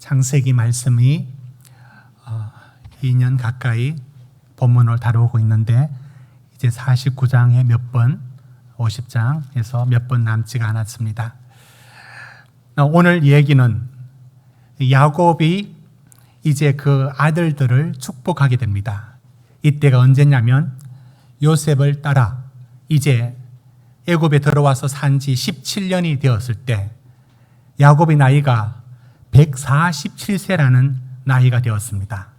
창세기 말씀이 2년 가까이 본문을 다루고 있는데 이제 49장에 몇 번, 50장에서 몇 번 남지가 않았습니다. 오늘 얘기는 야곱이 이제 그 아들들을 축복하게 됩니다. 이때가 언제냐면 요셉을 따라 이제 애굽에 들어와서 산 지 17년이 되었을 때 야곱의 나이가 147세라는 나이가 되었습니다.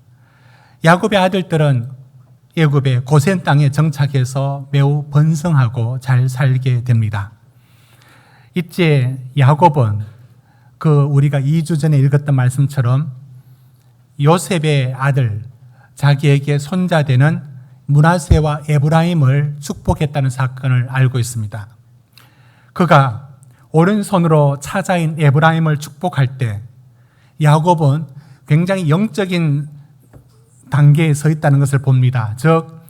야곱의 아들들은 애굽의 고센 땅에 정착해서 매우 번성하고 잘 살게 됩니다. 이제 야곱은 우리가 2주 전에 읽었던 말씀처럼 요셉의 아들, 자기에게 손자 되는 므낫세와 에브라임을 축복했다는 사건을 알고 있습니다. 그가 오른손으로 차자인 에브라임을 축복할 때 야곱은 굉장히 영적인 단계에 서 있다는 것을 봅니다. 즉,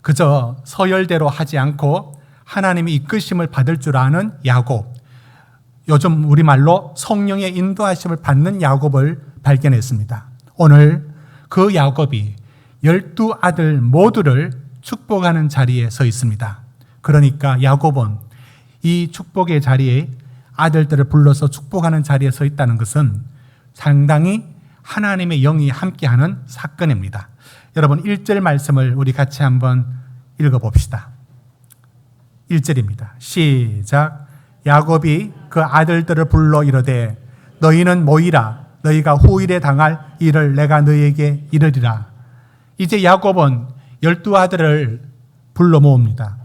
그저 서열대로 하지 않고 하나님의 이끄심을 받을 줄 아는 야곱, 요즘 우리말로 성령의 인도하심을 받는 야곱을 발견했습니다. 오늘 그 야곱이 12아들 모두를 축복하는 자리에 서 있습니다. 그러니까 야곱은 이 축복의 자리에 아들들을 불러서 축복하는 자리에 서 있다는 것은 상당히 하나님의 영이 함께하는 사건입니다. 여러분 1절 말씀을 우리 같이 한번 읽어봅시다. 1절입니다. 시작. 야곱이 그 아들들을 불러 이르되 너희는 모이라. 너희가 후일에 당할 일을 내가 너희에게 이르리라. 이제 야곱은 12아들을 불러 모읍니다.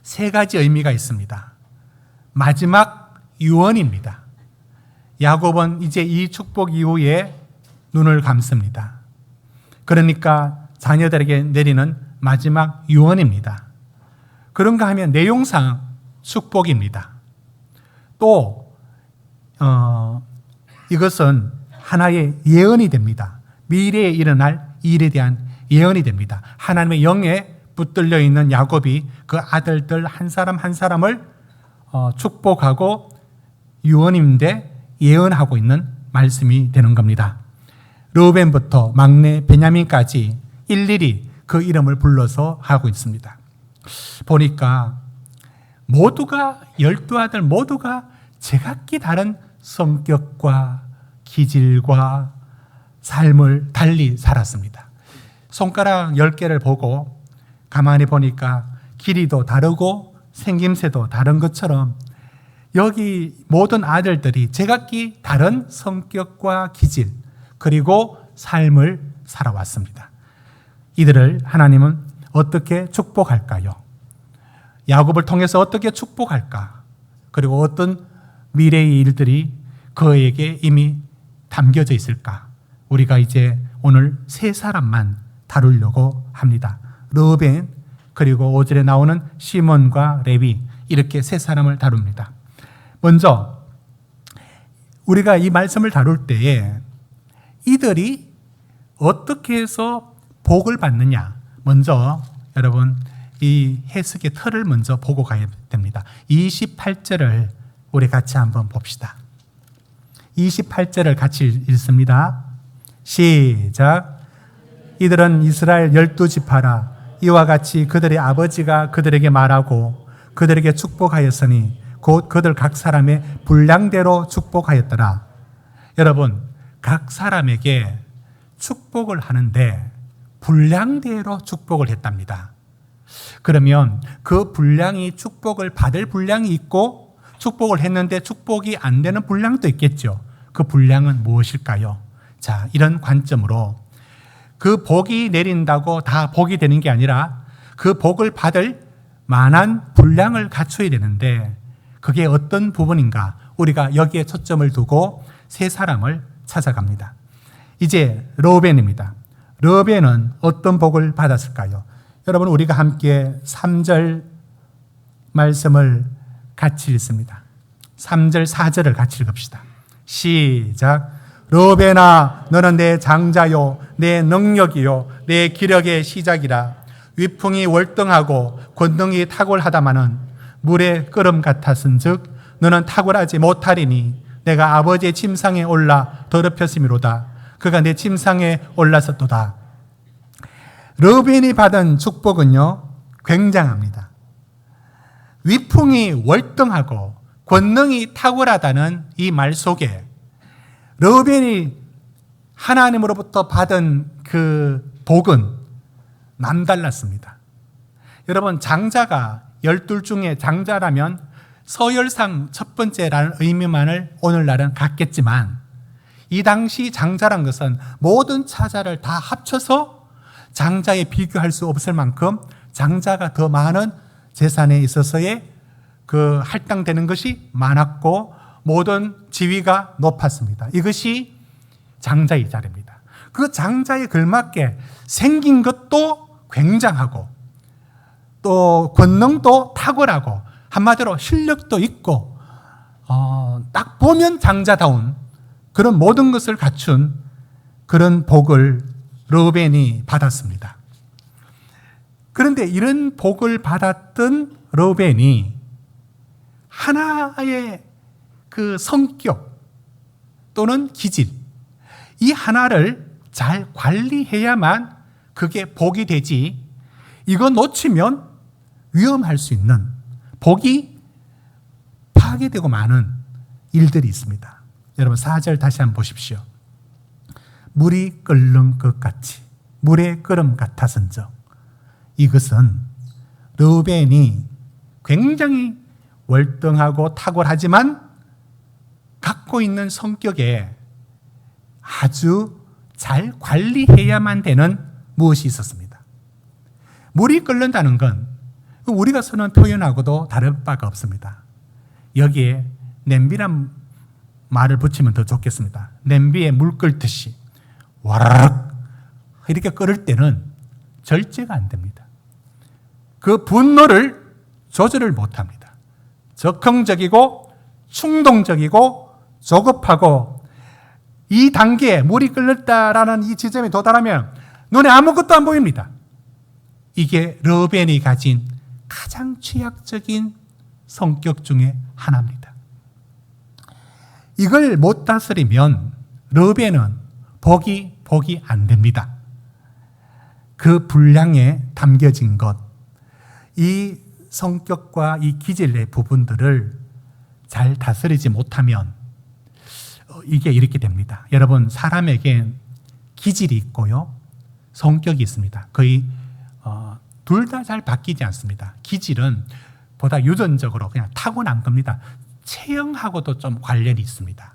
세 가지 의미가 있습니다. 마지막 유언입니다. 야곱은 이제 이 축복 이후에 눈을 감습니다. 그러니까 자녀들에게 내리는 마지막 유언입니다. 그런가 하면 내용상 축복입니다. 또 이것은 하나의 예언이 됩니다. 미래에 일어날 일에 대한 예언이 됩니다. 하나님의 영에 붙들려 있는 야곱이 그 아들들 한 사람 한 사람을 축복하고 유언인데 예언하고 있는 말씀이 되는 겁니다. 르우벤부터 막내 베냐민까지 일일이 그 이름을 불러서 하고 있습니다. 보니까 모두가 12아들 모두가 제각기 다른 성격과 기질과 삶을 달리 살았습니다. 손가락 10개를 보고 가만히 보니까 길이도 다르고 생김새도 다른 것처럼 여기 모든 아들들이 제각기 다른 성격과 기질 그리고 삶을 살아왔습니다. 이들을 하나님은 어떻게 축복할까요? 야곱을 통해서 어떻게 축복할까? 그리고 어떤 미래의 일들이 그에게 이미 담겨져 있을까? 우리가 이제 오늘 세 사람만 다루려고 합니다. 르우벤 그리고 5절에 나오는 시몬과 레위 이렇게 세 사람을 다룹니다. 먼저 우리가 이 말씀을 다룰 때에 이들이 어떻게 해서 복을 받느냐 먼저 여러분 이 해석의 틀을 먼저 보고 가야 됩니다. 28절을 우리 같이 한번 봅시다. 28절을 같이 읽습니다. 시작. 이들은 이스라엘 12지파라. 이와 같이 그들의 아버지가 그들에게 말하고 그들에게 축복하였으니 곧 그들 각 사람의 분량대로 축복하였더라. 여러분 각 사람에게 축복을 하는데 분량대로 축복을 했답니다. 그러면 그 분량이 축복을 받을 분량이 있고 축복을 했는데 축복이 안 되는 분량도 있겠죠. 그 분량은 무엇일까요? 자, 이런 관점으로 그 복이 내린다고 다 복이 되는 게 아니라 그 복을 받을 만한 분량을 갖춰야 되는데 그게 어떤 부분인가? 우리가 여기에 초점을 두고 세 사람을 찾아갑니다. 이제 르우벤입니다. 르우벤은 어떤 복을 받았을까요? 여러분 우리가 함께 3절 말씀을 같이 읽습니다. 3절 4절을 같이 읽읍시다. 시작. 르우벤아 너는 내 장자요 내 능력이요 내 기력의 시작이라. 위풍이 월등하고 권능이 탁월하다마는 물의 끓음 같았은즉 너는 탁월하지 못하리니 내가 아버지의 침상에 올라 더럽혔음이로다. 그가 내 침상에 올라섰도다. 르우벤이 받은 축복은요, 굉장합니다. 위풍이 월등하고 권능이 탁월하다는 이 말 속에 르우벤이 하나님으로부터 받은 그 복은 남달랐습니다. 여러분, 장자가 12 중에 장자라면 서열상 첫 번째라는 의미만을 오늘날은 갖겠지만, 이 당시 장자란 것은 모든 차자를 다 합쳐서 장자에 비교할 수 없을 만큼 장자가 더 많은 재산에 있어서의 그 할당되는 것이 많았고 모든 지위가 높았습니다. 이것이 장자의 자리입니다. 그 장자에 걸맞게 생긴 것도 굉장하고 또 권능도 탁월하고 한마디로 실력도 있고 딱 보면 장자다운 그런 모든 것을 갖춘 그런 복을 르우벤이 받았습니다. 그런데 이런 복을 받았던 르우벤이 하나의 그 성격 또는 기질, 이 하나를 잘 관리해야만 그게 복이 되지, 이거 놓치면 위험할 수 있는, 복이 파괴되고 마는 일들이 있습니다. 여러분 4절 다시 한번 보십시오. 물이 끓는 것 같이 물의 끓음 같아선적. 이것은 르우벤이 굉장히 월등하고 탁월하지만 갖고 있는 성격에 아주 잘 관리해야만 되는 무엇이 있었습니다. 물이 끓는다는 건 우리가 쓰는 표현하고도 다른 바가 없습니다. 여기에 냄비란 말을 붙이면 더 좋겠습니다. 냄비에 물 끓듯이 와라락 이렇게 끓을 때는 절제가 안 됩니다. 그 분노를 조절을 못합니다. 적극적이고 충동적이고 조급하고, 이 단계에 물이 끓었다라는 이 지점에 도달하면 눈에 아무것도 안 보입니다. 이게 르우벤이 가진 가장 취약적인 성격 중에 하나입니다. 이걸 못 다스리면 르우벤은 복이 안 됩니다. 그 분량에 담겨진 것, 이 성격과 이 기질의 부분들을 잘 다스리지 못하면 이게 이렇게 됩니다. 여러분, 사람에겐 기질이 있고요, 성격이 있습니다. 거의 둘 다 잘 바뀌지 않습니다. 기질은 보다 유전적으로 그냥 타고난 겁니다. 체형하고도 좀 관련이 있습니다.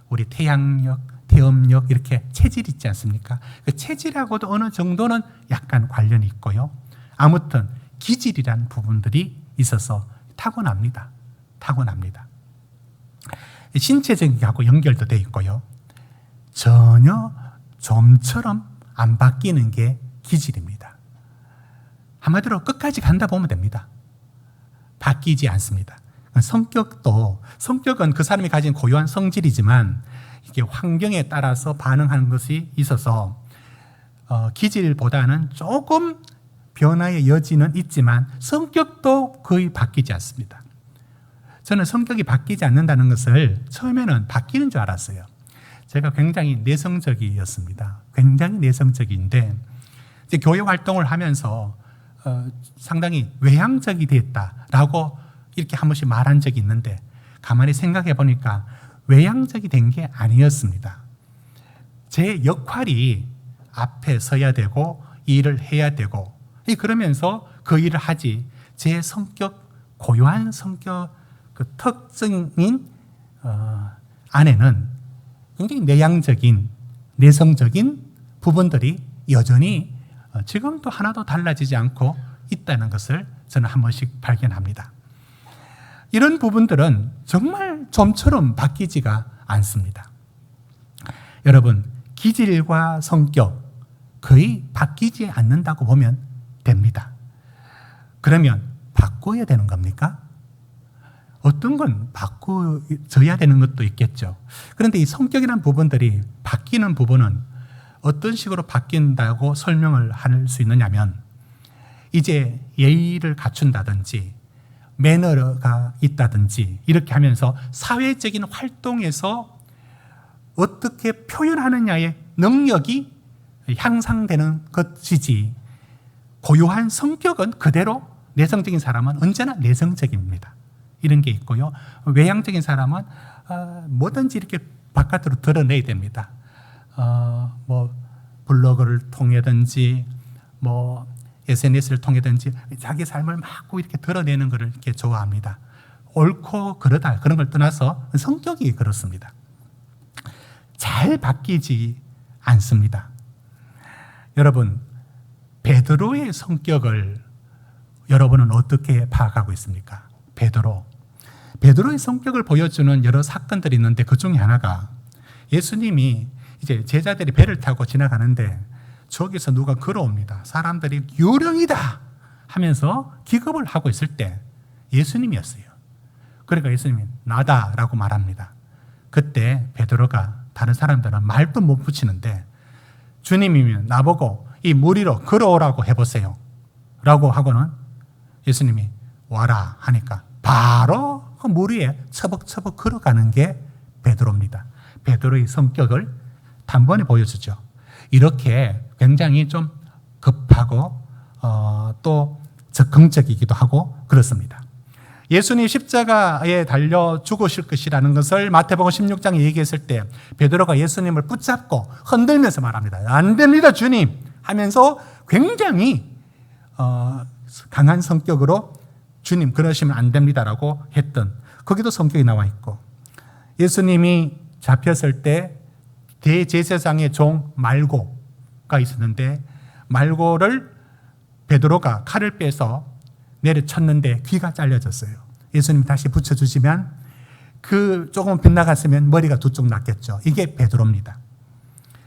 우리 태양력, 태음력 이렇게 체질 있지 않습니까? 그 체질하고도 어느 정도는 약간 관련이 있고요. 아무튼 기질이라는 부분들이 있어서 타고납니다. 신체적인 게하고 연결도 되어 있고요. 전혀 좀처럼 안 바뀌는 게 기질입니다. 한마디로 끝까지 간다 보면 됩니다. 바뀌지 않습니다. 성격은 그 사람이 가진 고유한 성질이지만 이게 환경에 따라서 반응하는 것이 있어서 기질보다는 조금 변화의 여지는 있지만 성격도 거의 바뀌지 않습니다. 저는 성격이 바뀌지 않는다는 것을 처음에는 바뀌는 줄 알았어요. 제가 굉장히 내성적이었습니다. 굉장히 내성적인데 이제 교회 활동을 하면서 상당히 외향적이 됐다라고 이렇게 한 번씩 말한 적이 있는데, 가만히 생각해 보니까 외향적이 된 게 아니었습니다. 제 역할이 앞에 서야 되고 일을 해야 되고, 그러면서 그 일을 하지, 제 성격, 고유한 성격 그 특징인 안에는 굉장히 내향적인, 내성적인 부분들이 여전히 지금도 하나도 달라지지 않고 있다는 것을 저는 한 번씩 발견합니다. 이런 부분들은 정말 좀처럼 바뀌지가 않습니다. 여러분, 기질과 성격 거의 바뀌지 않는다고 보면 됩니다. 그러면 바꿔야 되는 겁니까? 어떤 건 바꿔져야 되는 것도 있겠죠. 그런데 이 성격이라는 부분들이 바뀌는 부분은 어떤 식으로 바뀐다고 설명을 할 수 있느냐면, 이제 예의를 갖춘다든지 매너가 있다든지 이렇게 하면서 사회적인 활동에서 어떻게 표현하느냐의 능력이 향상되는 것이지, 고유한 성격은 그대로, 내성적인 사람은 언제나 내성적입니다. 이런 게 있고요. 외향적인 사람은 뭐든지 이렇게 바깥으로 드러내야 됩니다. 뭐 블로그를 통해든지 뭐 SNS를 통해든지 자기 삶을 막 이렇게 드러내는 것을 이렇게 좋아합니다. 옳고 그러다 그런 걸 떠나서 성격이 그렇습니다. 잘 바뀌지 않습니다. 여러분, 베드로의 성격을 여러분은 어떻게 파악하고 있습니까? 베드로의 성격을 보여주는 여러 사건들이 있는데 그 중에 하나가, 예수님이 이제 제자들이 배를 타고 지나가는데 저기서 누가 걸어옵니다. 사람들이 유령이다 하면서 기겁을 하고 있을 때 예수님이었어요. 그러니까 예수님이 나다라고 말합니다. 그때 베드로가, 다른 사람들은 말도 못 붙이는데 주님이면 나보고 이 물 위로 걸어오라고 해보세요 라고 하고는 예수님이 와라 하니까 바로 그 물 위에 처벅처벅 걸어가는 게 베드로입니다. 베드로의 성격을 단번에 보여주죠. 이렇게 굉장히 좀 급하고 또 적극적이기도 하고 그렇습니다. 예수님이 십자가에 달려 죽으실 것이라는 것을 마태복음 16장에 얘기했을 때 베드로가 예수님을 붙잡고 흔들면서 말합니다. 안 됩니다, 주님 하면서 굉장히 강한 성격으로 주님 그러시면 안 됩니다라고 했던, 거기도 성격이 나와 있고, 예수님이 잡혔을 때 대제사장의 종 말고가 있었는데 말고를 베드로가 칼을 빼서 내려쳤는데 귀가 잘려졌어요. 예수님 다시 붙여주시면 그 조금 빗나갔으면 머리가 두 쪽 났겠죠. 이게 베드로입니다.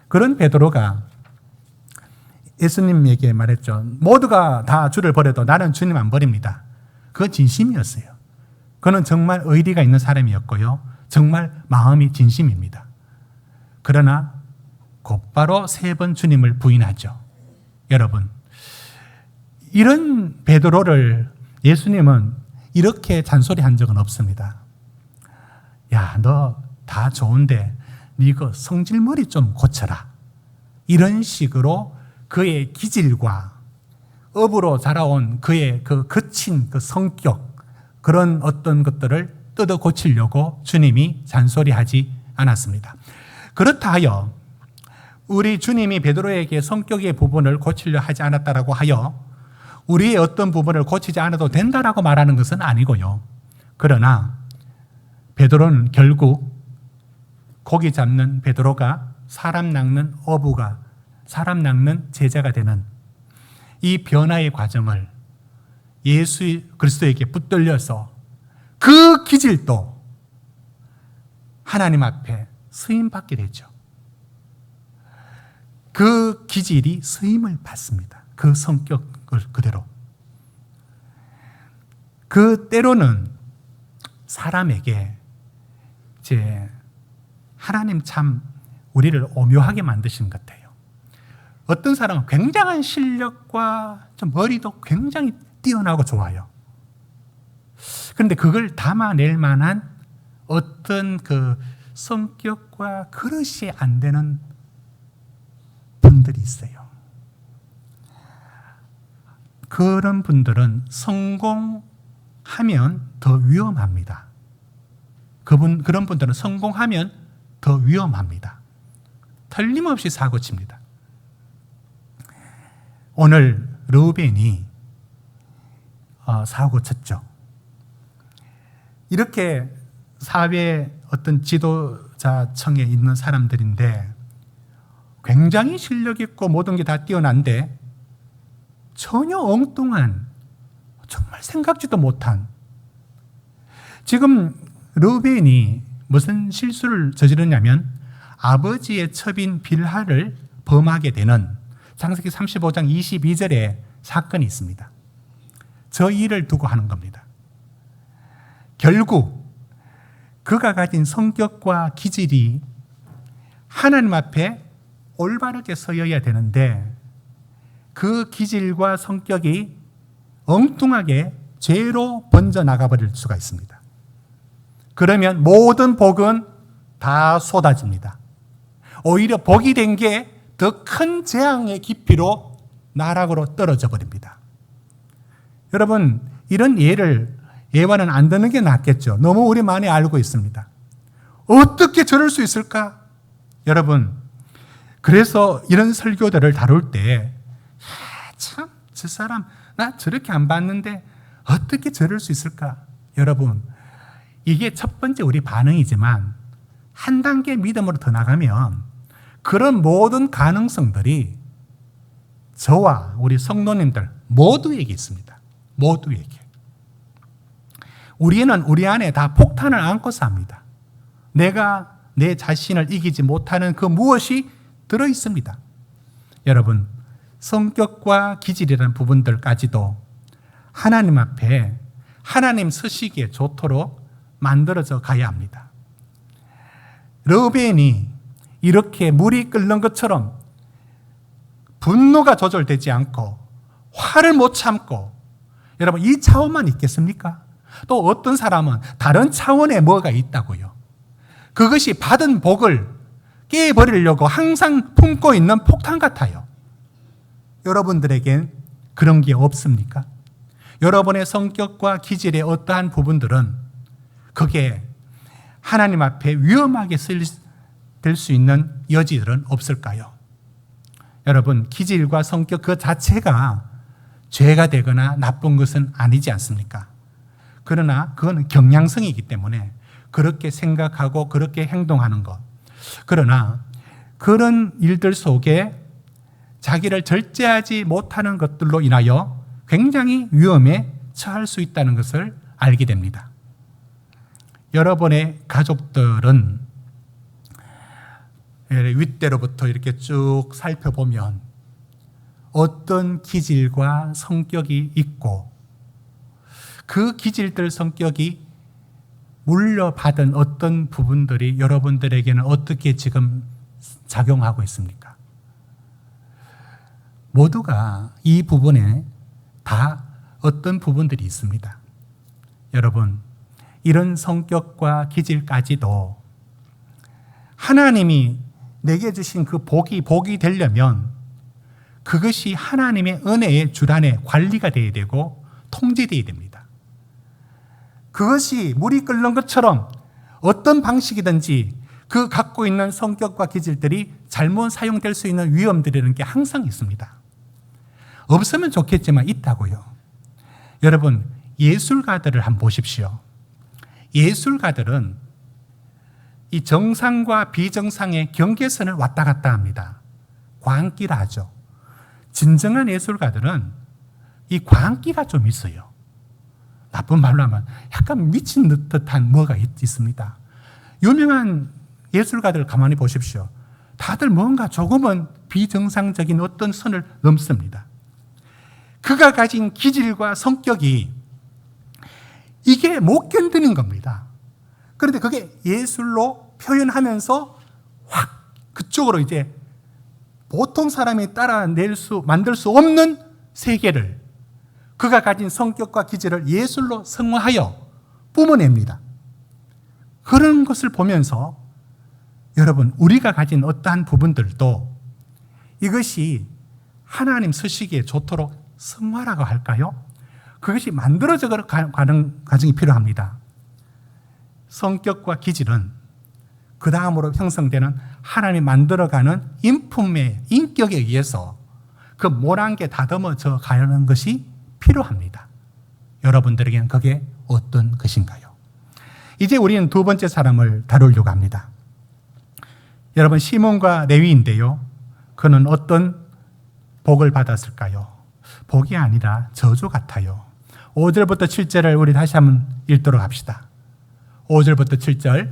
그런 베드로가 예수님에게 말했죠. 모두가 다 주를 버려도 나는 주님 안 버립니다. 그건 진심이었어요. 그는 정말 의리가 있는 사람이었고요. 정말 마음이 진심입니다. 그러나 곧바로 3번 주님을 부인하죠. 여러분, 이런 베드로를 예수님은 이렇게 잔소리한 적은 없습니다. 야, 너 다 좋은데 네가 성질머리 좀 고쳐라. 이런 식으로 그의 기질과 업으로 자라온 그의 그 거친 그 성격, 그런 어떤 것들을 뜯어 고치려고 주님이 잔소리하지 않았습니다. 그렇다 하여 우리 주님이 베드로에게 성격의 부분을 고치려 하지 않았다라고 하여 우리의 어떤 부분을 고치지 않아도 된다라고 말하는 것은 아니고요. 그러나 베드로는 결국 고기 잡는 베드로가 사람 낚는 어부가, 사람 낚는 제자가 되는 이 변화의 과정을 예수 그리스도에게 붙들려서 그 기질도 하나님 앞에 쓰임받게 되죠. 그 기질이 쓰임을 받습니다. 그 성격을 그대로. 그 때로는 사람에게 이제 하나님 참 우리를 오묘하게 만드신 것 같아요. 어떤 사람은 굉장한 실력과 좀 머리도 굉장히 뛰어나고 좋아요. 그런데 그걸 담아낼 만한 어떤 그 성격과 그릇이 안 되는 분들이 있어요. 그런 분들은 성공하면 더 위험합니다. 그런 분들은 성공하면 더 위험합니다. 틀림없이 사고칩니다. 오늘 르우벤이 사고쳤죠. 이렇게 사회 어떤 지도자층에 있는 사람들인데 굉장히 실력 있고 모든 게 다 뛰어난데 전혀 엉뚱한, 정말 생각지도 못한, 지금 르우벤이 무슨 실수를 저지르냐면 아버지의 첩인 빌하를 범하게 되는 창세기 35장 22절에 사건이 있습니다. 저 일을 두고 하는 겁니다. 결국 그가 가진 성격과 기질이 하나님 앞에 올바르게 서여야 되는데 그 기질과 성격이 엉뚱하게 죄로 번져나가 버릴 수가 있습니다. 그러면 모든 복은 다 쏟아집니다. 오히려 복이 된 게 더 큰 재앙의 깊이로 나락으로 떨어져 버립니다. 여러분, 이런 예와는 안 드는 게 낫겠죠. 너무 우리 많이 알고 있습니다. 어떻게 저럴 수 있을까? 여러분, 그래서 이런 설교들을 다룰 때 참, 저 사람 나 저렇게 안 봤는데 어떻게 저럴 수 있을까? 여러분, 이게 첫 번째 우리 반응이지만 한 단계 믿음으로 더 나가면 그런 모든 가능성들이 저와 우리 성도님들 모두에게 있습니다. 모두에게. 우리는 우리 안에 다 폭탄을 안고 삽니다. 내가 내 자신을 이기지 못하는 그 무엇이 들어 있습니다. 여러분, 성격과 기질이라는 부분들까지도 하나님 앞에 하나님 서시기에 좋도록 만들어져 가야 합니다. 르우벤이 이렇게 물이 끓는 것처럼 분노가 조절되지 않고 화를 못 참고, 여러분, 이 차원만 있겠습니까? 또 어떤 사람은 다른 차원에 뭐가 있다고요. 그것이 받은 복을 깨버리려고 항상 품고 있는 폭탄 같아요. 여러분들에겐 그런 게 없습니까? 여러분의 성격과 기질의 어떠한 부분들은 그게 하나님 앞에 위험하게 될 수 있는 여지들은 없을까요? 여러분, 기질과 성격 그 자체가 죄가 되거나 나쁜 것은 아니지 않습니까? 그러나 그건 경향성이기 때문에 그렇게 생각하고 그렇게 행동하는 것. 그러나 그런 일들 속에 자기를 절제하지 못하는 것들로 인하여 굉장히 위험에 처할 수 있다는 것을 알게 됩니다. 여러분의 가족들은 윗대로부터 이렇게 쭉 살펴보면 어떤 기질과 성격이 있고 그 기질들 성격이 물려받은 어떤 부분들이 여러분들에게는 어떻게 지금 작용하고 있습니까? 모두가 이 부분에 다 어떤 부분들이 있습니다. 여러분, 이런 성격과 기질까지도 하나님이 내게 주신 그 복이 되려면 그것이 하나님의 은혜의 줄 안에 관리가 되어야 되고 통제되어야 됩니다. 그것이 물이 끓는 것처럼 어떤 방식이든지 그 갖고 있는 성격과 기질들이 잘못 사용될 수 있는 위험들이라는 게 항상 있습니다. 없으면 좋겠지만 있다고요. 여러분, 예술가들을 한번 보십시오. 예술가들은 이 정상과 비정상의 경계선을 왔다 갔다 합니다. 광기라 하죠. 진정한 예술가들은 이 광기가 좀 있어요. 나쁜 말로 하면 약간 미친 듯한 뭐가 있습니다. 유명한 예술가들 가만히 보십시오. 다들 뭔가 조금은 비정상적인 어떤 선을 넘습니다. 그가 가진 기질과 성격이 이게 못 견디는 겁니다. 그런데 그게 예술로 표현하면서 확 그쪽으로 이제 보통 사람이 만들 수 없는 세계를, 그가 가진 성격과 기질을 예술로 성화하여 뿜어냅니다. 그런 것을 보면서 여러분, 우리가 가진 어떠한 부분들도 이것이 하나님 서시기에 좋도록 성화라고 할까요? 그것이 만들어져 가는 과정이 필요합니다. 성격과 기질은 그 다음으로 형성되는 하나님이 만들어가는 인품의 인격에 의해서 그 모란게 다듬어져 가는 것이 필요합니다. 여러분들에게는 그게 어떤 것인가요? 이제 우리는 두 번째 사람을 다루려고 합니다. 여러분, 시몬과 레위인데요. 그는 어떤 복을 받았을까요? 복이 아니라 저주 같아요. 5절부터 7절을 우리 다시 한번 읽도록 합시다. 5절부터 7절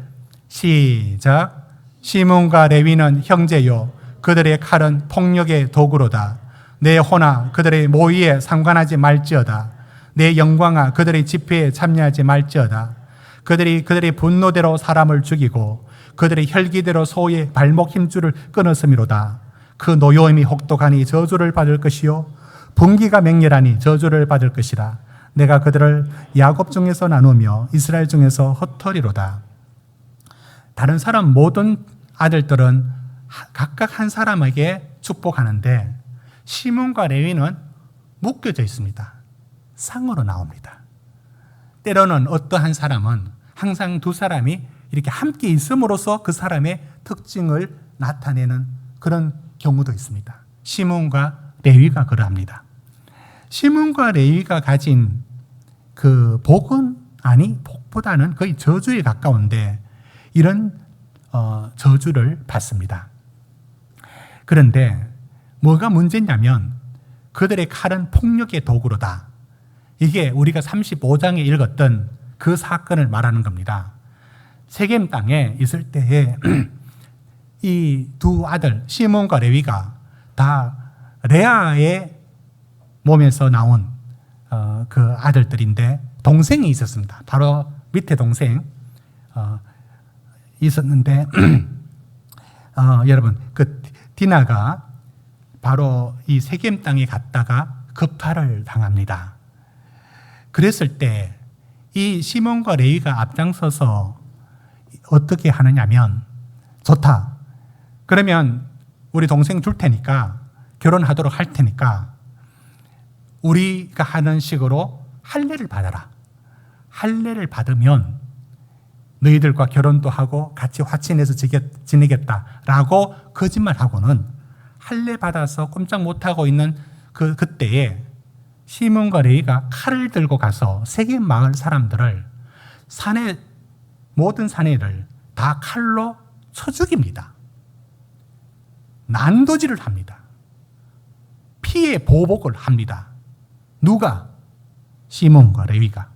시작. 시몬과 레위는 형제요, 그들의 칼은 폭력의 도구로다. 내 호나 그들의 모의에 상관하지 말지어다. 내 영광아 그들의 집회에 참여하지 말지어다. 그들의 분노대로 사람을 죽이고 그들의 혈기대로 소의 발목 힘줄을 끊었음이로다. 그 노여움이 혹독하니 저주를 받을 것이요, 분기가 맹렬하니 저주를 받을 것이라. 내가 그들을 야곱 중에서 나누며 이스라엘 중에서 흩어리로다. 다른 사람 모든 아들들은 각각 한 사람에게 축복하는데 시몬과 레위는 묶여져 있습니다. 쌍으로 나옵니다. 때로는 어떠한 사람은 항상 두 사람이 이렇게 함께 있음으로써 그 사람의 특징을 나타내는 그런 경우도 있습니다. 시몬과 레위가 그러합니다. 시몬과 레위가 가진 그 복은 복보다는 거의 저주에 가까운데 이런 저주를 받습니다. 그런데 뭐가 문제냐면 그들의 칼은 폭력의 도구로다. 이게 우리가 35장에 읽었던 그 사건을 말하는 겁니다. 세겜 땅에 있을 때에 이 두 아들 시몬과 레위가 다 레아의 몸에서 나온 그 아들들인데 동생이 있었습니다. 바로 밑에 동생 있었는데 여러분 그 디나가 바로 이 세겜 땅에 갔다가 급탈을 당합니다. 그랬을 때 이 시몬과 레위가 앞장서서 어떻게 하느냐면 좋다. 그러면 우리 동생 줄 테니까 결혼하도록 할 테니까 우리가 하는 식으로 할례를 받아라. 할례를 받으면 너희들과 결혼도 하고 같이 화친해서 지내겠다라고 거짓말하고는 할례 받아서 꼼짝 못하고 있는 그때에 시몬과 레위가 칼을 들고 가서 세겜 마을 사람들을 모든 사내를 다 칼로 쳐 죽입니다. 난도질을 합니다. 피해 보복을 합니다. 누가? 시몬과 레위가.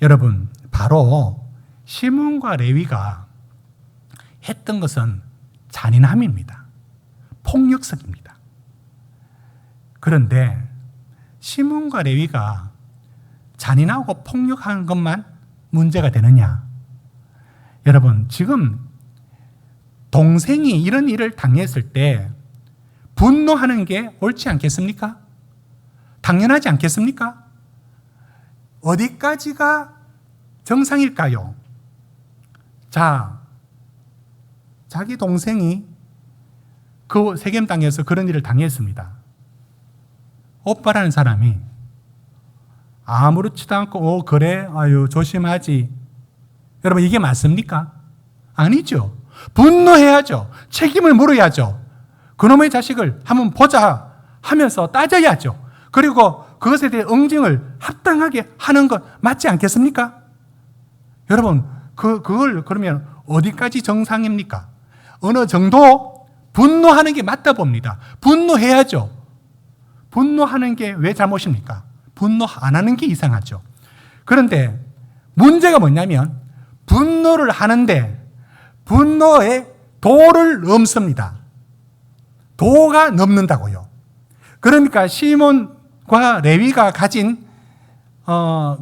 여러분, 바로 시몬과 레위가 했던 것은 잔인함입니다. 폭력성입니다. 그런데 시몬과 레위가 잔인하고 폭력한 것만 문제가 되느냐? 여러분, 지금 동생이 이런 일을 당했을 때 분노하는 게 옳지 않겠습니까? 당연하지 않겠습니까? 어디까지가 정상일까요? 자, 자기 동생이 그 세겜 땅에서 그런 일을 당했습니다. 오빠라는 사람이 아무렇지도 않고 그래? 아유 조심하지. 여러분 이게 맞습니까? 아니죠. 분노해야죠. 책임을 물어야죠. 그놈의 자식을 한번 보자 하면서 따져야죠. 그리고 그것에 대해 응징을 합당하게 하는 것 맞지 않겠습니까? 여러분 그걸 그러면 어디까지 정상입니까? 어느 정도 분노하는 게 맞다 봅니다. 분노해야죠. 분노하는 게 왜 잘못입니까? 분노 안 하는 게 이상하죠. 그런데 문제가 뭐냐면 분노를 하는데 분노에 도를 넘습니다. 도가 넘는다고요. 그러니까 시몬과 레위가 가진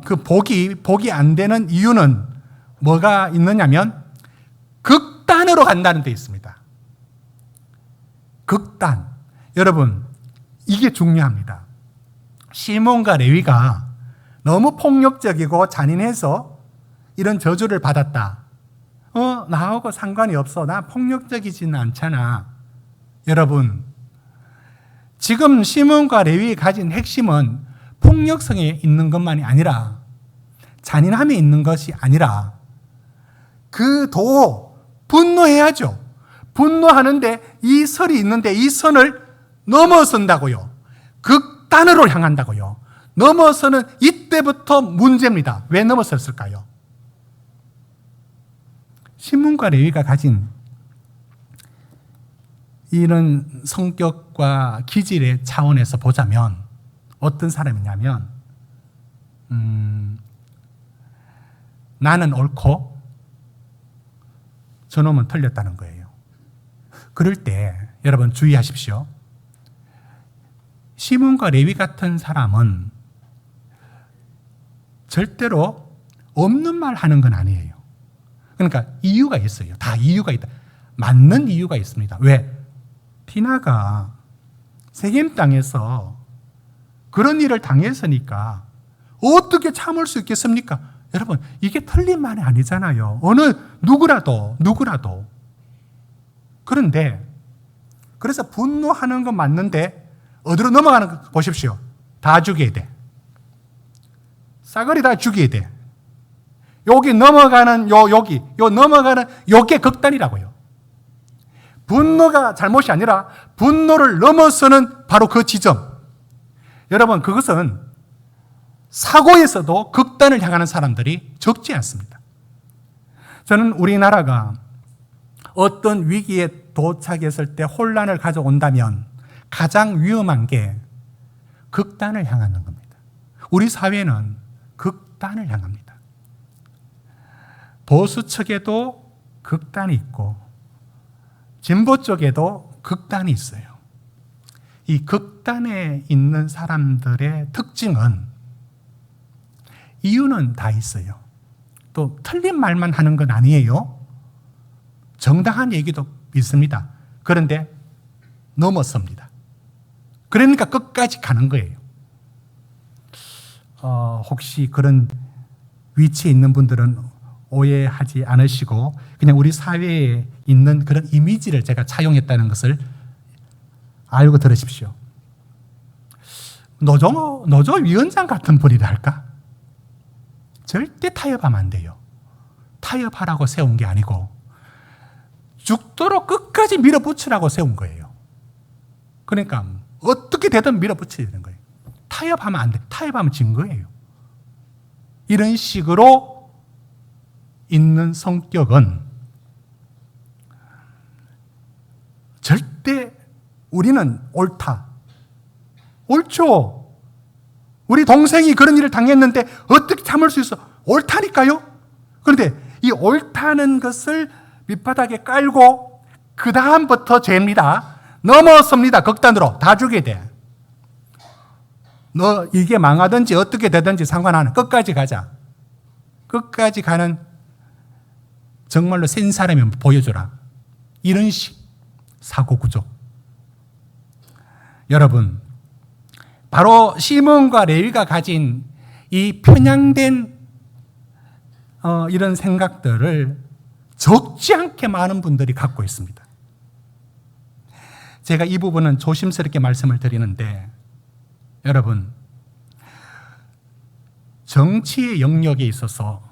그 복이 안 되는 이유는 뭐가 있느냐면 극단으로 간다는 데 있습니다. 극단. 여러분 이게 중요합니다. 시몬과 레위가 너무 폭력적이고 잔인해서 이런 저주를 받았다. 나하고 상관이 없어. 나 폭력적이지는 않잖아. 여러분, 지금 시몬과 레위가 가진 핵심은 폭력성에 있는 것만이 아니라 잔인함에 있는 것이 아니라 분노해야죠. 분노하는데 이 선이 있는데 이 선을 넘어선다고요. 극단으로 향한다고요. 넘어서는 이때부터 문제입니다. 왜 넘어섰을까요? 시몬과 레위가 가진 이런 성격과 기질의 차원에서 보자면 어떤 사람이냐면 나는 옳고 저놈은 틀렸다는 거예요. 그럴 때 여러분 주의하십시오. 시몬과 레위 같은 사람은 절대로 없는 말 하는 건 아니에요. 그러니까 이유가 있어요. 다 이유가 있다. 맞는 이유가 있습니다. 왜? 디나가 세겜 땅에서 그런 일을 당했으니까 어떻게 참을 수 있겠습니까? 여러분, 이게 틀린 말이 아니잖아요. 어느 누구라도. 그런데 그래서 분노하는 건 맞는데 어디로 넘어가는 거 보십시오. 다 죽여야 돼. 싸그리 다 죽여야 돼. 여기 넘어가는 넘어가는 요게 극단이라고요. 분노가 잘못이 아니라 분노를 넘어서는 바로 그 지점. 여러분, 그것은 사고에서도 극단을 향하는 사람들이 적지 않습니다. 저는 우리나라가 어떤 위기에 도착했을 때 혼란을 가져온다면 가장 위험한 게 극단을 향하는 겁니다. 우리 사회는 극단을 향합니다. 보수 측에도 극단이 있고 진보 쪽에도 극단이 있어요. 이 극단에 있는 사람들의 특징은 이유는 다 있어요. 또 틀린 말만 하는 건 아니에요. 정당한 얘기도 있습니다. 그런데 넘어섭니다. 그러니까 끝까지 가는 거예요. 혹시 그런 위치에 있는 분들은 오해하지 않으시고 그냥 우리 사회에 있는 그런 이미지를 제가 차용했다는 것을 알고 들으십시오. 노조위원장 같은 분이랄까? 절대 타협하면 안 돼요. 타협하라고 세운 게 아니고 죽도록 끝까지 밀어붙이라고 세운 거예요. 그러니까 어떻게 되든 밀어붙여야 되는 거예요. 타협하면 안 돼. 타협하면 진 거예요. 이런 식으로 있는 성격은 절대 우리는 옳다. 옳죠. 우리 동생이 그런 일을 당했는데 어떻게 참을 수 있어? 옳다니까요. 그런데 이 옳다는 것을 밑바닥에 깔고 그 다음부터 죄입니다. 넘어섭니다. 극단으로. 다 죽여야 돼. 너 이게 망하든지 어떻게 되든지 상관없는 끝까지 가자. 끝까지 가는 정말로 센 사람이면 보여줘라. 이런 식 사고 구조. 여러분, 바로 시몬과 레위가 가진 이 편향된 이런 생각들을 적지 않게 많은 분들이 갖고 있습니다. 제가 이 부분은 조심스럽게 말씀을 드리는데 여러분, 정치의 영역에 있어서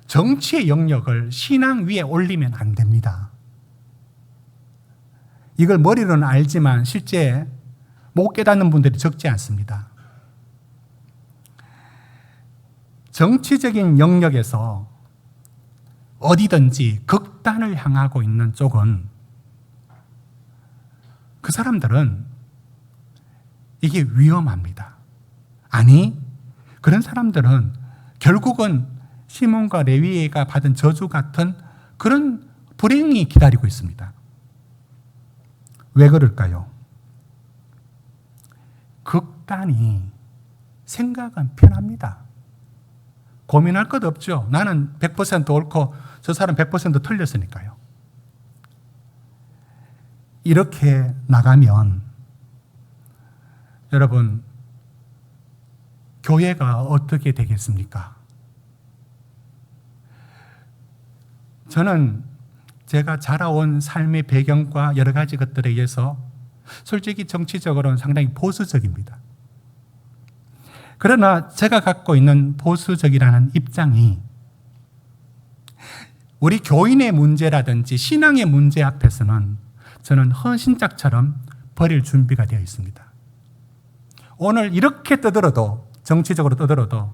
정치의 영역을 신앙 위에 올리면 안 됩니다. 이걸 머리로는 알지만 실제 못 깨닫는 분들이 적지 않습니다. 정치적인 영역에서 어디든지 극단을 향하고 있는 쪽은 그 사람들은 이게 위험합니다. 아니, 그런 사람들은 결국은 시몬과 레위가 받은 저주 같은 그런 불행이 기다리고 있습니다. 왜 그럴까요? 극단이 생각은 편합니다. 고민할 것 없죠. 나는 100% 옳고 저 사람 100% 틀렸으니까요. 이렇게 나가면 여러분, 교회가 어떻게 되겠습니까? 저는 제가 자라온 삶의 배경과 여러 가지 것들에 의해서 솔직히 정치적으로는 상당히 보수적입니다. 그러나 제가 갖고 있는 보수적이라는 입장이 우리 교인의 문제라든지 신앙의 문제 앞에서는 저는 헌신짝처럼 버릴 준비가 되어 있습니다. 오늘 이렇게 떠들어도, 정치적으로 떠들어도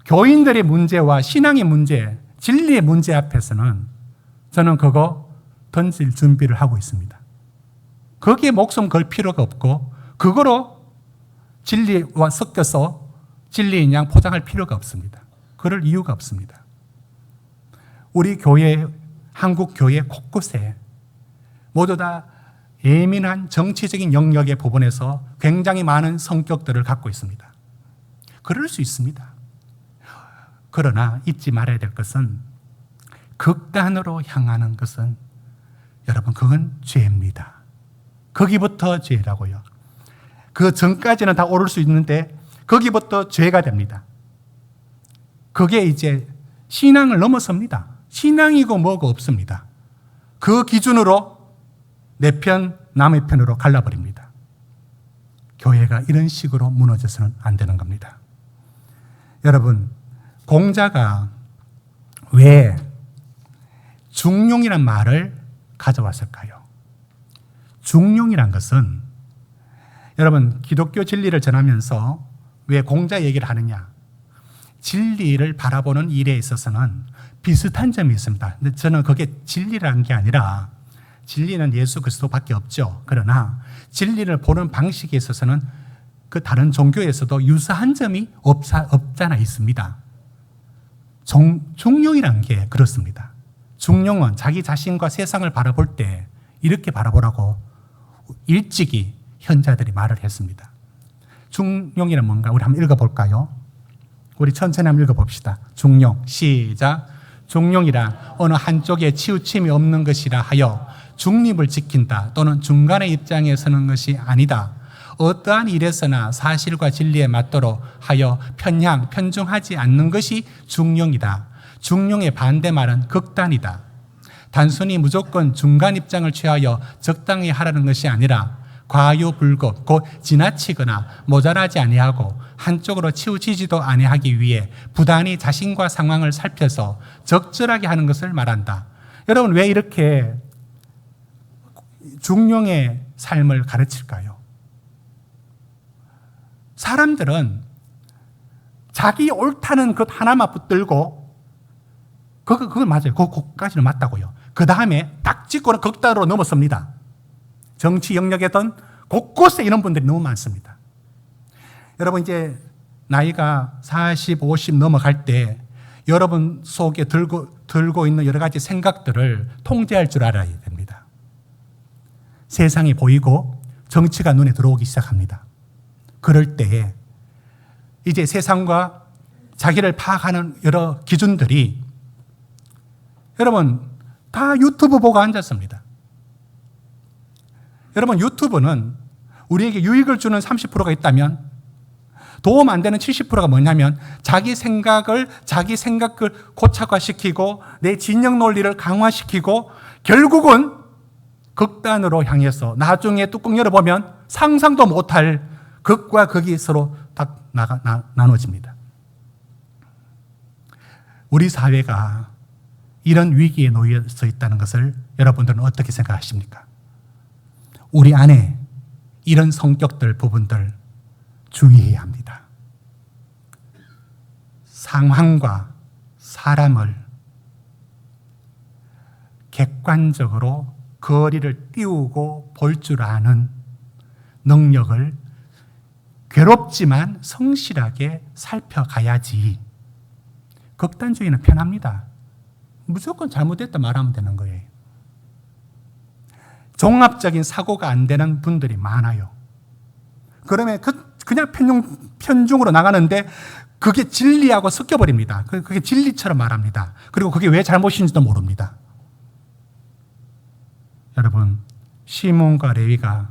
교인들의 문제와 신앙의 문제, 진리의 문제 앞에서는 저는 그거 던질 준비를 하고 있습니다. 거기에 목숨 걸 필요가 없고 그거로 진리와 섞여서 진리인 양 포장할 필요가 없습니다. 그럴 이유가 없습니다. 우리 교회, 한국 교회 곳곳에 모두 다 예민한 정치적인 영역의 부분에서 굉장히 많은 성격들을 갖고 있습니다. 그럴 수 있습니다. 그러나 잊지 말아야 될 것은 극단으로 향하는 것은 여러분, 그건 죄입니다. 거기부터 죄라고요. 그 전까지는 다 오를 수 있는데 거기부터 죄가 됩니다. 그게 이제 신앙을 넘어섭니다. 신앙이고 뭐고 없습니다. 그 기준으로 내 편, 남의 편으로 갈라버립니다. 교회가 이런 식으로 무너져서는 안 되는 겁니다. 여러분, 공자가 왜 중용이란 말을 가져왔을까요? 중용이란 것은 여러분, 기독교 진리를 전하면서 왜 공자 얘기를 하느냐? 진리를 바라보는 일에 있어서는 비슷한 점이 있습니다. 근데 저는 그게 진리라는 게 아니라 진리는 예수 그리스도밖에 없죠. 그러나 진리를 보는 방식에 있어서는 그 다른 종교에서도 유사한 점이 없잖아 있습니다. 중용이라는 게 그렇습니다. 중용은 자기 자신과 세상을 바라볼 때 이렇게 바라보라고 일찍이 현자들이 말을 했습니다. 중용이란 뭔가 우리 한번 읽어볼까요? 우리 천천히 한번 읽어봅시다. 중용, 시작. 중용이란 어느 한쪽에 치우침이 없는 것이라 하여 중립을 지킨다 또는 중간의 입장에 서는 것이 아니다. 어떠한 일에서나 사실과 진리에 맞도록 하여 편중하지 않는 것이 중용이다. 중용의 반대말은 극단이다. 단순히 무조건 중간 입장을 취하여 적당히 하라는 것이 아니라 과유불급, 곧 지나치거나 모자라지 아니하고 한쪽으로 치우치지도 아니하기 위해 부단히 자신과 상황을 살펴서 적절하게 하는 것을 말한다. 여러분, 왜 이렇게 중용의 삶을 가르칠까요? 사람들은 자기 옳다는 것 하나만 붙들고 그건 맞아요. 그거까지는 맞다고요. 그 다음에 딱 찍고는 극단으로 넘어섭니다. 정치 영역에든 곳곳에 이런 분들이 너무 많습니다. 여러분, 이제 나이가 40, 50 넘어갈 때 여러분 속에 들고 있는 여러 가지 생각들을 통제할 줄 알아야 됩니다. 세상이 보이고 정치가 눈에 들어오기 시작합니다. 그럴 때에 이제 세상과 자기를 파악하는 여러 기준들이 여러분 다 유튜브 보고 앉았습니다. 여러분, 유튜브는 우리에게 유익을 주는 30%가 있다면 도움 안 되는 70%가 뭐냐면 자기 생각을 고착화시키고 내 진영 논리를 강화시키고 결국은 극단으로 향해서 나중에 뚜껑 열어보면 상상도 못할 극과 극이 서로 딱 나눠집니다. 우리 사회가 이런 위기에 놓여서 있다는 것을 여러분들은 어떻게 생각하십니까? 우리 안에 이런 성격들, 부분들 주의해야 합니다. 상황과 사람을 객관적으로 거리를 띄우고 볼 줄 아는 능력을 괴롭지만 성실하게 살펴가야지. 극단주의는 편합니다. 무조건 잘못됐다 말하면 되는 거예요. 종합적인 사고가 안 되는 분들이 많아요. 그러면 그냥 편중으로 나가는데 그게 진리하고 섞여버립니다. 그게 진리처럼 말합니다. 그리고 그게 왜 잘못인지도 모릅니다. 여러분, 시몬과 레위가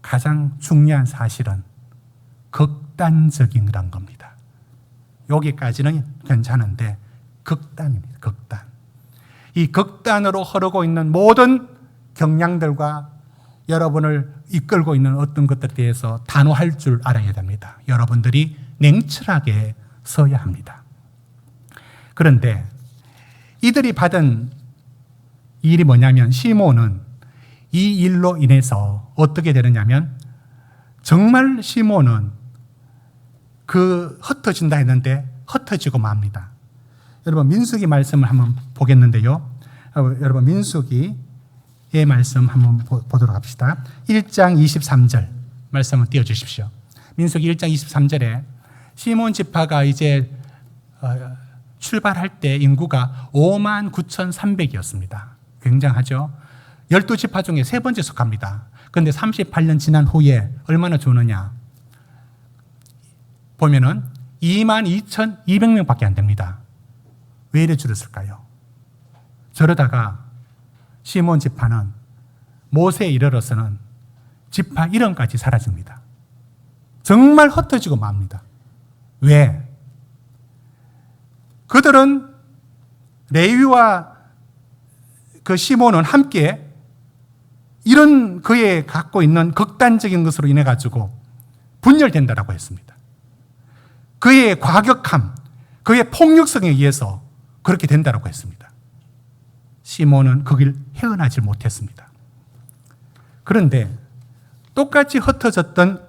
가장 중요한 사실은 극단적인이란 겁니다. 여기까지는 괜찮은데 극단입니다. 극단. 이 극단으로 흐르고 있는 모든 경향들과 여러분을 이끌고 있는 어떤 것들에 대해서 단호할 줄 알아야 됩니다. 여러분들이 냉철하게 서야 합니다. 그런데 이들이 받은 일이 뭐냐면 시몬은 이 일로 인해서 어떻게 되느냐면 정말 시몬은 흩어진다 했는데 흩어지고 맙니다. 여러분, 민수기 말씀을 한번 보겠는데요. 여러분, 민수기의 말씀 한번 보도록 합시다. 1장 23절 말씀을 띄워주십시오. 민수기 1장 23절에 시몬 지파가 이제 출발할 때 인구가 59,300이었습니다. 굉장하죠. 12지파 중에 세 번째 속합니다. 그런데 38년 지난 후에 얼마나 주느냐 보면은 22,200명밖에 안 됩니다. 왜 이래 줄었을까요? 저러다가 시몬 지파는 모세에 이르러서는 지파 이름까지 사라집니다. 정말 흩어지고 맙니다. 왜? 그들은 레위와 그 시몬은 함께 이런 그의 갖고 있는 극단적인 것으로 인해 가지고 분열된다라고 했습니다. 그의 과격함, 그의 폭력성에 의해서 그렇게 된다라고 했습니다. 시몬은 그 길 헤어나지 못했습니다. 그런데 똑같이 흩어졌던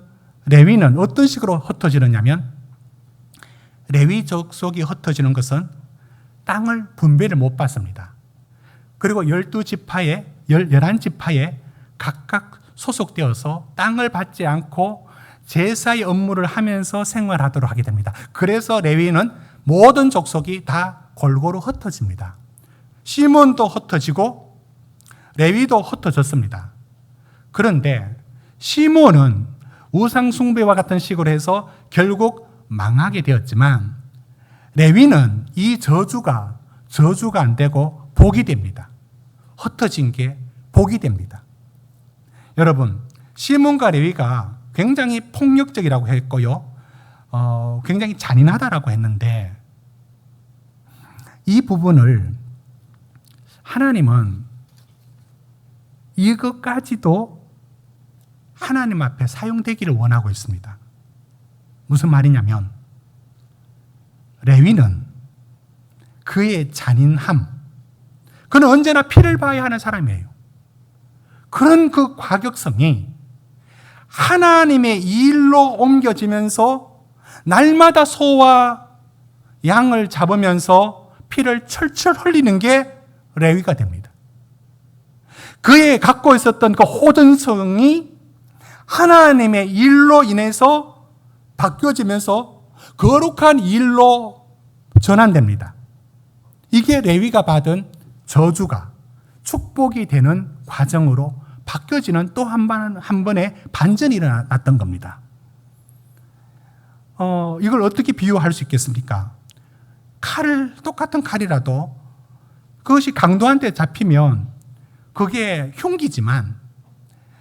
레위는 어떤 식으로 흩어지느냐면, 레위 족속이 흩어지는 것은 땅을 분배를 못 받습니다. 그리고 12지파에 11지파에 각각 소속되어서 땅을 받지 않고 제사의 업무를 하면서 생활하도록 하게 됩니다. 그래서 레위는 모든 족속이 다 골고루 흩어집니다. 시몬도 흩어지고 레위도 흩어졌습니다. 그런데 시몬은 우상 숭배와 같은 식으로 해서 결국 망하게 되었지만, 레위는 이 저주가 안 되고 복이 됩니다. 흩어진 게 복이 됩니다. 여러분, 시몬과 레위가 굉장히 폭력적이라고 했고요, 굉장히 잔인하다라고 했는데, 이 부분을 하나님은 이것까지도 하나님 앞에 사용되기를 원하고 있습니다. 무슨 말이냐면, 레위는 그의 잔인함, 그는 언제나 피를 봐야 하는 사람이에요. 그런 그 과격성이 하나님의 일로 옮겨지면서 날마다 소와 양을 잡으면서 피를 철철 흘리는 게 레위가 됩니다. 그의 갖고 있었던 그 호전성이 하나님의 일로 인해서 바뀌어지면서 거룩한 일로 전환됩니다. 이게 레위가 받은 저주가 축복이 되는 과정으로 바뀌어지는 또 한 번의 반전이 일어났던 겁니다. 이걸 어떻게 비유할 수 있겠습니까? 똑같은 칼이라도 그것이 강도한테 잡히면 그게 흉기지만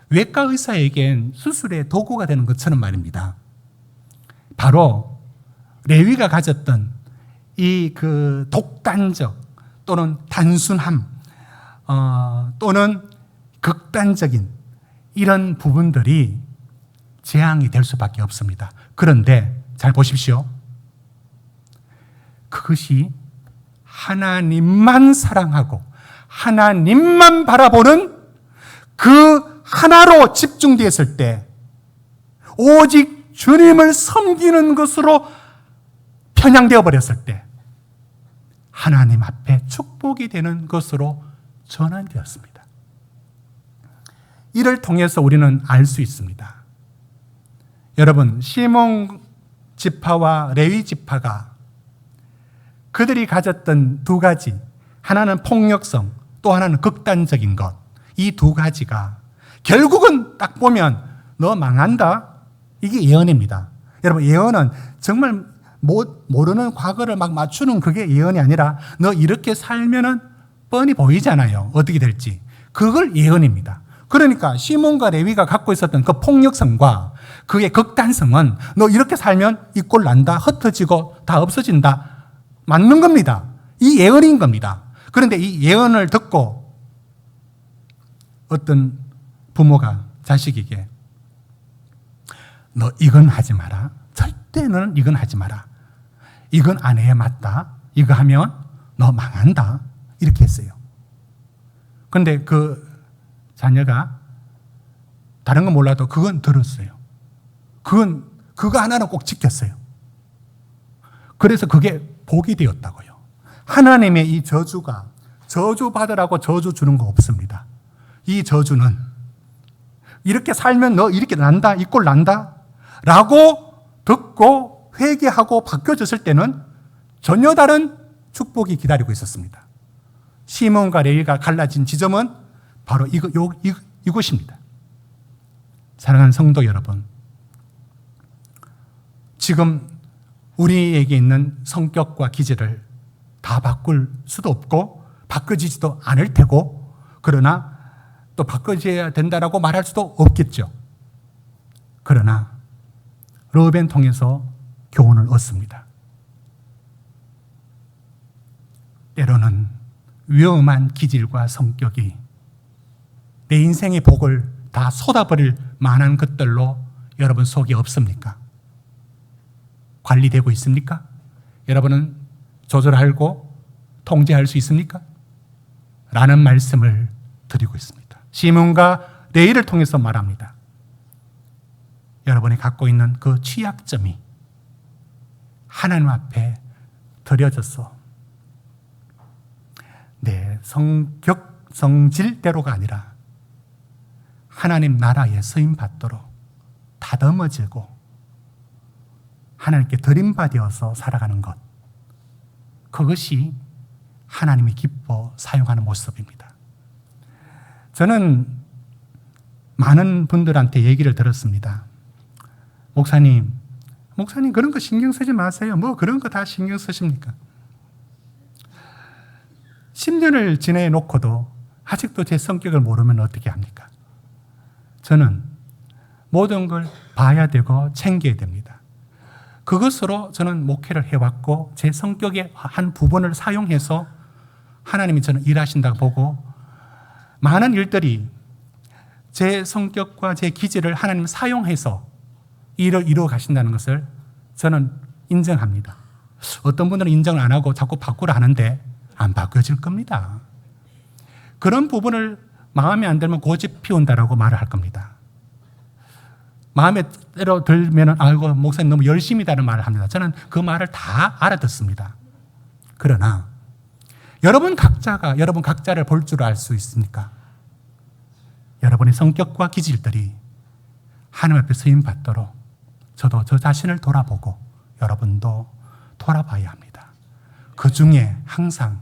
외과 의사에겐 수술의 도구가 되는 것처럼 말입니다. 바로 레위가 가졌던 이 그 독단적 또는 단순함, 또는 극단적인 이런 부분들이 재앙이 될 수밖에 없습니다. 그런데 잘 보십시오. 그것이 하나님만 사랑하고 하나님만 바라보는 그 하나로 집중되었을 때, 오직 주님을 섬기는 것으로 편향되어 버렸을 때 하나님 앞에 축복이 되는 것으로 전환되었습니다. 이를 통해서 우리는 알 수 있습니다. 여러분, 시몬 지파와 레위 지파가 그들이 가졌던 두 가지, 하나는 폭력성, 또 하나는 극단적인 것, 이 두 가지가 결국은 딱 보면 너 망한다, 이게 예언입니다. 여러분, 예언은 정말 모르는 과거를 막 맞추는 그게 예언이 아니라 너 이렇게 살면은 뻔히 보이잖아요, 어떻게 될지. 그걸 예언입니다. 그러니까 시몬과 레위가 갖고 있었던 그 폭력성과 그의 극단성은 너 이렇게 살면 이 꼴 난다, 흩어지고 다 없어진다, 맞는 겁니다. 이 예언인 겁니다. 그런데 이 예언을 듣고 어떤 부모가 자식에게 너 이건 하지 마라, 절대 너는 이건 하지 마라, 이건 안 해야 맞다, 이거 하면 너 망한다, 이렇게 했어요. 그런데 그 자녀가 다른 건 몰라도 그건 들었어요. 그거 하나는 꼭 지켰어요. 그래서 그게 복이 되었다고요. 하나님의 이 저주가, 저주 받으라고 저주 주는 거 없습니다. 이 저주는 이렇게 살면 너 이렇게 난다, 이 꼴 난다 라고 듣고 회개하고 바뀌어졌을 때는 전혀 다른 축복이 기다리고 있었습니다. 시몬과 레위가 갈라진 지점은 바로 이곳입니다. 사랑하는 성도 여러분, 지금 우리에게 있는 성격과 기질을 다 바꿀 수도 없고 바꿔지지도 않을 테고, 그러나 또 바꿔져야 된다라고 말할 수도 없겠죠. 그러나 르우벤 통해서 교훈을 얻습니다. 때로는 위험한 기질과 성격이 내 인생의 복을 다 쏟아버릴 만한 것들로 여러분 속에 없습니까? 관리되고 있습니까? 여러분은 조절하고 통제할 수 있습니까? 라는 말씀을 드리고 있습니다. 시몬과 레위를 통해서 말합니다. 여러분이 갖고 있는 그 취약점이 하나님 앞에 드려져서 내 성질대로가 아니라 하나님 나라에 쓰임받도록 다듬어지고 하나님께 드림받아서 살아가는 것, 그것이 하나님이 기뻐 사용하는 모습입니다. 저는 많은 분들한테 얘기를 들었습니다. 목사님 그런 거 신경 쓰지 마세요. 뭐 그런 거 다 신경 쓰십니까? 10년을 지내놓고도 아직도 제 성격을 모르면 어떻게 합니까? 저는 모든 걸 봐야 되고 챙겨야 됩니다. 그것으로 저는 목회를 해왔고 제 성격의 한 부분을 사용해서 하나님이 저는 일하신다고 보고 많은 일들이 제 성격과 제 기질을 하나님 사용해서 일을 이루어 가신다는 것을 저는 인정합니다. 어떤 분들은 인정을 안 하고 자꾸 바꾸라 하는데 안 바뀌어질 겁니다. 그런 부분을 마음에 안 들면 고집 피운다라고 말을 할 겁니다. 마음에 때로 들면 아이고 목사님 너무 열심히다는 말을 합니다. 저는 그 말을 다 알아듣습니다. 그러나 여러분 각자가 여러분 각자를 볼 줄 알 수 있습니까? 여러분의 성격과 기질들이 하나님 앞에 쓰임 받도록 저도 저 자신을 돌아보고 여러분도 돌아봐야 합니다. 그 중에 항상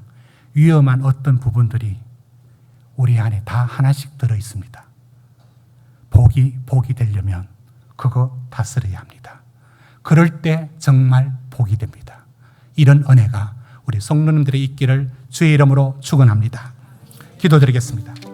위험한 어떤 부분들이 우리 안에 다 하나씩 들어 있습니다. 복이 되려면 그거 다스려야 합니다. 그럴 때 정말 복이 됩니다. 이런 은혜가 우리 성도님들의 있기를 주의 이름으로 축원합니다. 기도드리겠습니다.